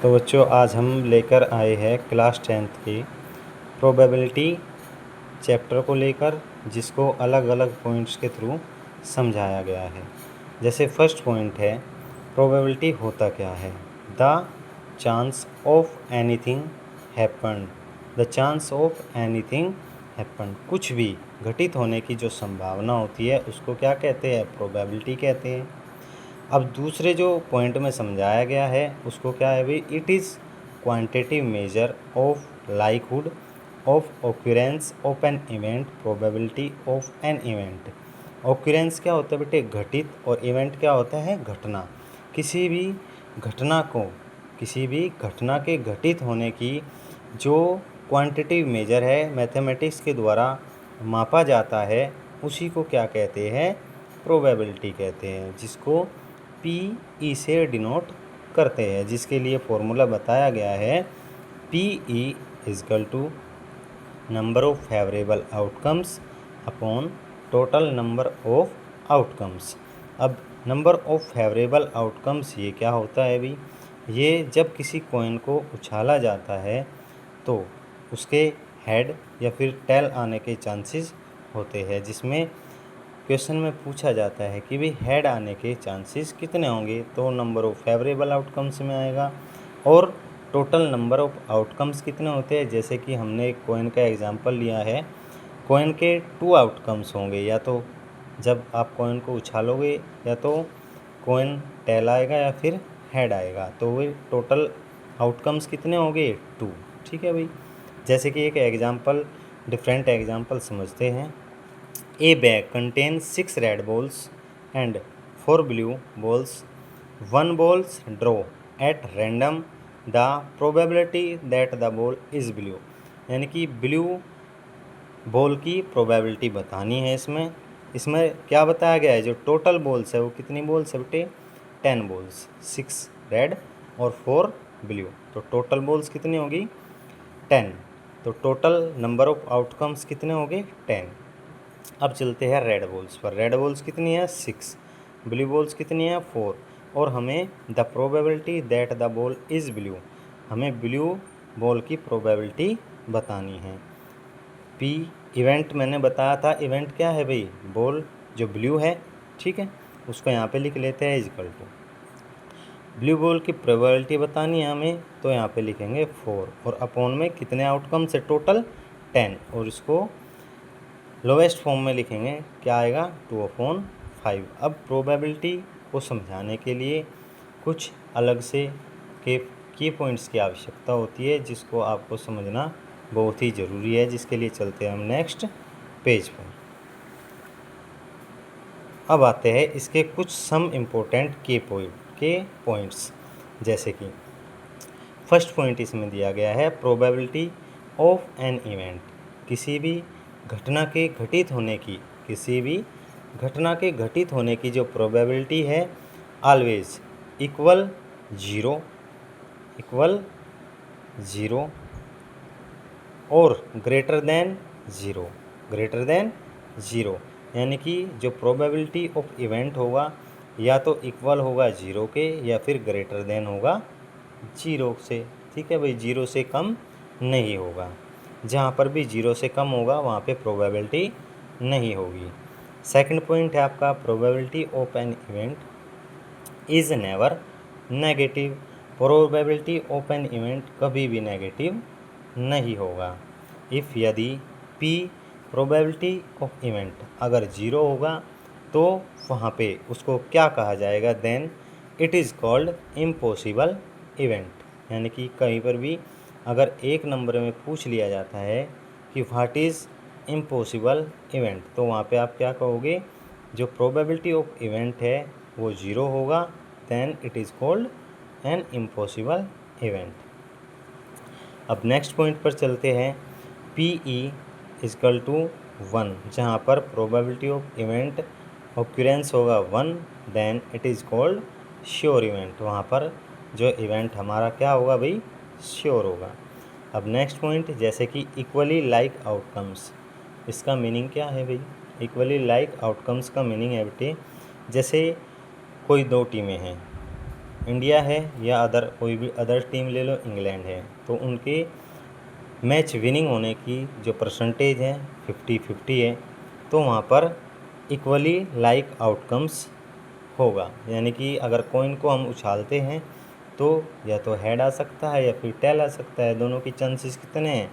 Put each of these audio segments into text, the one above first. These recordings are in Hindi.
तो बच्चों आज हम लेकर आए हैं क्लास 10th की प्रोबेबिलिटी चैप्टर को लेकर, जिसको अलग अलग पॉइंट्स के थ्रू समझाया गया है। जैसे फर्स्ट पॉइंट है प्रोबेबिलिटी होता क्या है। The chance of anything happen. The chance of anything happen, कुछ भी घटित होने की जो संभावना होती है उसको क्या कहते हैं, प्रोबेबिलिटी कहते हैं। अब दूसरे जो पॉइंट में समझाया गया है उसको क्या है भाई, it is quantitative measure of likelihood of occurrence of an event, probability of an event. Occurrence क्या होता है बेटे, घटित, और इवेंट क्या होता है, घटना। किसी भी घटना के घटित होने की जो क्वांटिटिव मेजर है, मैथमेटिक्स के द्वारा मापा जाता है, उसी को क्या कहते हैं, प्रोबेबिलिटी कहते हैं, जिसको PE से डिनोट करते हैं, जिसके लिए फॉर्मूला बताया गया है PE is equal to number of favourable outcomes upon total number of outcomes. अब नंबर ऑफ फेवरेबल आउटकम्स ये क्या होता है भाई, ये जब किसी कॉइन को उछाला जाता है तो उसके हेड या फिर टेल आने के चांसेस होते हैं, जिसमें क्वेश्चन में पूछा जाता है कि भाई हेड आने के चांसेस कितने होंगे, तो नंबर ऑफ फेवरेबल आउटकम्स में आएगा। और टोटल नंबर ऑफ आउटकम्स कितने होते हैं, जैसे कि हमने एक कॉइन का एग्जांपल लिया है, कॉइन के 2 आउटकम्स होंगे, या तो जब आप कॉइन को उछालोगे या तो कॉइन टेल आएगा या फिर हेड आएगा, तो वे टोटल आउटकम्स कितने होंगे, 2। ठीक है भाई। जैसे कि एक एग्जांपल, डिफरेंट एग्जांपल समझते हैं। A bag contains 6 red balls and 4 blue balls. 1 balls draw at random. The probability that the ball is blue, यानी कि ब्लू बॉल की प्रोबेबिलिटी बतानी है। इसमें क्या बताया गया है, जो टोटल बॉल्स है वो कितनी बॉल्स है बेटे, 10 बॉल्स, 6 रेड और 4 ब्लू, तो टोटल बॉल्स कितनी होगी, 10। तो टोटल नंबर ऑफ आउटकम्स कितने हो गए, 10। अब चलते हैं रेड बॉल्स पर। रेड बॉल्स कितनी है, 6। ब्लू बॉल्स कितनी है, 4। और हमें the probability that the ball is blue, हमें ब्लू बॉल की प्रोबेबिलिटी बतानी है। पी इवेंट मैंने बताया था, इवेंट क्या है भाई, बॉल जो ब्लू है, ठीक है, उसको यहाँ पे लिख लेते हैं इजकल टू। ब्लू बॉल की प्रोबेबिलिटी बतानी है हमें, तो यहाँ पे लिखेंगे 4, और अपॉन में कितने आउटकम से, टोटल 10, और इसको लोवेस्ट फॉर्म में लिखेंगे, क्या आएगा, 2/5। अब प्रोबेबिलिटी को समझाने के लिए कुछ अलग से के की पॉइंट्स की आवश्यकता होती है, जिसको आपको समझना बहुत ही ज़रूरी है, जिसके लिए चलते हैं हम नेक्स्ट पेज पर। अब आते हैं इसके कुछ सम इम्पोर्टेंट के पॉइंट्स। जैसे कि फर्स्ट पॉइंट इसमें दिया गया है, प्रोबेबिलिटी ऑफ एन इवेंट, किसी भी घटना के घटित होने की जो प्रोबेबिलिटी है, ऑलवेज इक्वल ज़ीरो और ग्रेटर देन ज़ीरो, यानी कि जो प्रोबेबिलिटी ऑफ इवेंट होगा या तो इक्वल होगा 0 के या फिर ग्रेटर देन होगा 0 से। ठीक है भाई, 0 से कम नहीं होगा। जहाँ पर भी 0 से कम होगा वहाँ पे प्रोबेबिलिटी नहीं होगी। सेकंड पॉइंट है आपका, probability of an event is never negative, probability of an event कभी भी नेगेटिव नहीं होगा। इफ़ यदि P प्रोबेबिलिटी ऑफ इवेंट अगर 0 होगा तो वहाँ पे उसको क्या कहा जाएगा, then it is called impossible event. यानी कि कहीं पर भी अगर एक नंबर में पूछ लिया जाता है कि व्हाट इज़ इम्पॉसिबल इवेंट, तो वहाँ पे आप क्या कहोगे, जो प्रोबेबिलिटी ऑफ इवेंट है वो 0 होगा, then it is called an impossible event. अब नेक्स्ट पॉइंट पर चलते हैं, PE इजकल टू 1, जहाँ पर प्रोबेबिलिटी ऑफ इवेंट ऑक्यूरेंस होगा 1, then it is called sure event. वहाँ पर जो इवेंट हमारा क्या होगा भाई, श्योर होगा। अब नेक्स्ट पॉइंट, जैसे कि इक्वली लाइक आउटकम्स, इसका मीनिंग क्या है भाई, इक्वली लाइक आउटकम्स का मीनिंग है बेटे, जैसे कोई 2 टीमें हैं, इंडिया है या कोई भी अदर टीम ले लो, इंग्लैंड है, तो उनके मैच विनिंग होने की जो परसेंटेज है 50-50 है, तो वहाँ पर इक्वली लाइक आउटकम्स होगा। यानी कि अगर कॉइन को हम उछालते हैं तो या तो हेड आ सकता है या फिर टेल आ सकता है, दोनों की चांसेस कितने हैं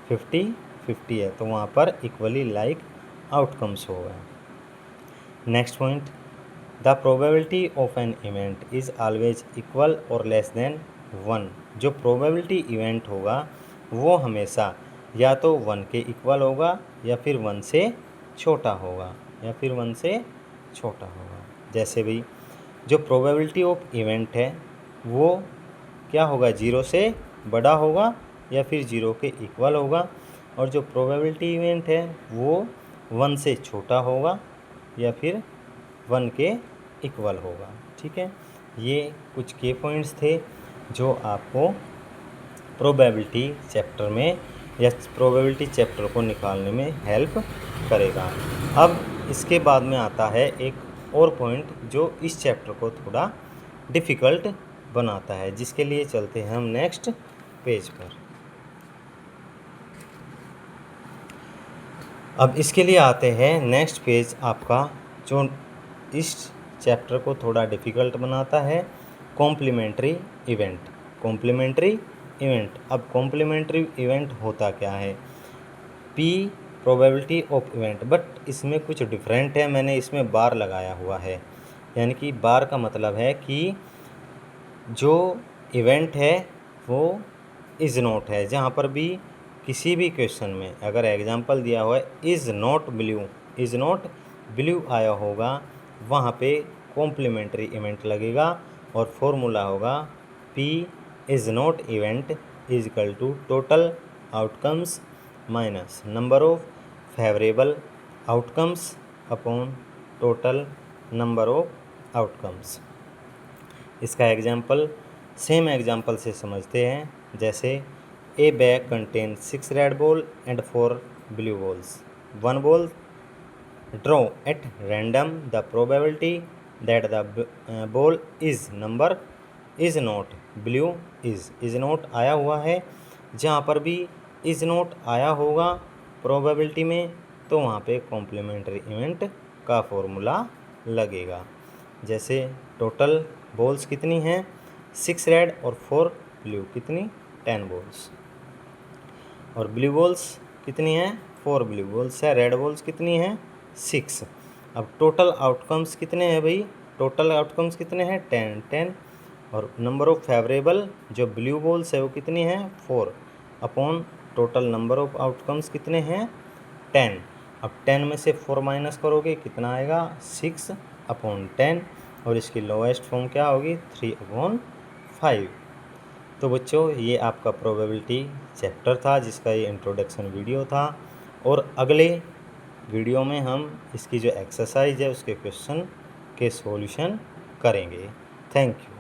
50-50 है, तो वहाँ पर इक्वली लाइक आउटकम्स होगा। Next point, the probability of an event is always equal और लेस देन 1। जो प्रोबेबिलिटी इवेंट होगा वो हमेशा या तो 1 के इक्वल होगा या फिर 1 से छोटा होगा, या फिर 1 से छोटा होगा। जैसे भी जो प्रोबेबिलिटी ऑफ इवेंट है वो क्या होगा, 0 से बड़ा होगा या फिर 0 के इक्वल होगा, और जो प्रोबेबिलिटी इवेंट है वो 1 से छोटा होगा या फिर 1 के इक्वल होगा। ठीक है, ये कुछ की पॉइंट्स थे जो आपको प्रोबेबिलिटी चैप्टर में या प्रोबेबिलिटी चैप्टर को निकालने में हेल्प करेगा। अब इसके बाद में आता है एक और पॉइंट जो इस चैप्टर को थोड़ा डिफ़िकल्ट बनाता है, जिसके लिए चलते हैं हम नेक्स्ट पेज पर। अब इसके लिए आते हैं नेक्स्ट पेज आपका, जो इस चैप्टर को थोड़ा डिफ़िकल्ट बनाता है, कॉम्प्लीमेंट्री इवेंट। कॉम्प्लीमेंट्री इवेंट, अब कॉम्प्लीमेंट्री इवेंट होता क्या है, P probability of event, but इसमें कुछ डिफरेंट है, मैंने इसमें बार लगाया हुआ है। यानी कि बार का मतलब है कि जो इवेंट है वो इज़ नॉट है, जहाँ पर भी किसी भी क्वेश्चन में अगर एग्जांपल दिया हुआ है इज़ नॉट ब्लू आया होगा, वहाँ पे कॉम्प्लीमेंट्री इवेंट लगेगा और फॉर्मूला होगा P is not event is equal to total outcomes minus number of favourable outcomes upon total number of outcomes. इसका एग्जाम्पल सेम एग्जाम्पल से समझते हैं। जैसे a bag contain 6 red ball and 4 blue balls, 1 ball draw at random, the probability that the ball is number is not blue is not आया हुआ है, जहाँ पर भी इज़ नॉट आया होगा प्रोबेबिलिटी में तो वहाँ पे कॉम्प्लीमेंट्री इवेंट का फॉर्मूला लगेगा। जैसे टोटल बॉल्स कितनी हैं 6 रेड और 4 ब्लू, कितनी 10 बॉल्स, और ब्लू बॉल्स कितनी हैं 4 ब्लू बॉल्स है, रेड बॉल्स कितनी हैं 6। अब टोटल आउटकम्स कितने हैं भाई, टोटल आउटकम्स कितने हैं 10, और नंबर ऑफ फेवरेबल जो ब्लू बॉल्स है वो कितनी हैं 4 upon total number of outcomes कितने हैं 10। अब 10 में से 4 माइनस करोगे कितना आएगा 6 अपॉन 10, और इसकी लोएस्ट फॉर्म क्या होगी 3/5। तो बच्चों ये आपका प्रोबेबिलिटी चैप्टर था जिसका ये इंट्रोडक्शन वीडियो था, और अगले वीडियो में हम इसकी जो एक्सरसाइज है उसके क्वेश्चन के सॉल्यूशन करेंगे। Thank you.